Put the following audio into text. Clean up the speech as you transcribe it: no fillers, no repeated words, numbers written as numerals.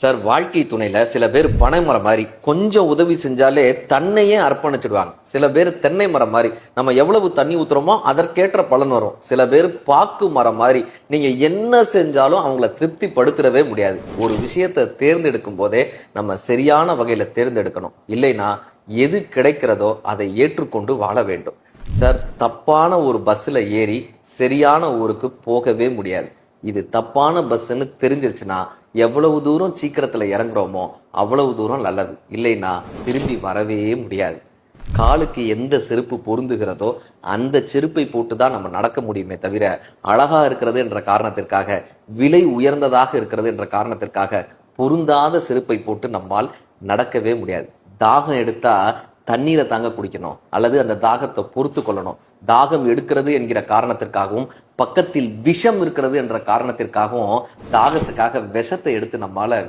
Sir, வாழ்க்கை துணையில சில பேர் பனை மரம் மாதிரி கொஞ்சம் உதவி செஞ்சாலே தன்னையே அர்ப்பணிச்சிடுவாங்க. சில பேர் தென்னை மரம் மாதிரி நம்ம எவ்வளவு தண்ணி ஊத்துறோமோ அதற்கேற்ற பலன் வரும். சில பேர் பாக்கு மரம் மாதிரி நீங்க என்ன செஞ்சாலும் அவங்கள திருப்திப்படுத்திடவே முடியாது. ஒரு விஷயத்தை தேர்ந்தெடுக்கும் போதே நம்ம சரியான வகையில தேர்ந்தெடுக்கணும். இல்லைன்னா எது கிடைக்கிறதோ அதை ஏற்றுக்கொண்டு வாழ வேண்டும். சார், தப்பான ஒரு பஸ்ல ஏறி சரியான ஊருக்கு போகவே முடியாது. இது தப்பான பஸ்ன்னு தெரிஞ்சிருச்சுன்னா எவ்வளவு தூரம் சீக்கிரத்துல இறங்குறோமோ அவ்வளவு தூரம் நல்லது. இல்லைன்னா திரும்பி வரவே முடியாது. காலுக்கு எந்த செருப்பு பொருந்துகிறதோ அந்த செருப்பை போட்டு தான் நம்ம நடக்க முடியுமே தவிர, அழகா இருக்கிறது என்ற காரணத்திற்காக, விலை உயர்ந்ததாக இருக்கிறது என்ற காரணத்திற்காக பொருந்தாத செருப்பை போட்டு நம்மால் நடக்கவே முடியாது. தாகம் எடுத்தா தண்ணீரை தாங்க குடிக்கணும், அல்லது அந்த தாகத்தை பொறுத்து கொள்ளணும். தாகம் எடுக்கிறது என்கிற காரணத்திற்காகவும், பக்கத்தில் விஷம் இருக்கிறது என்ற காரணத்திற்காகவும் தாகத்துக்காக விஷத்தை எடுத்து நம்மால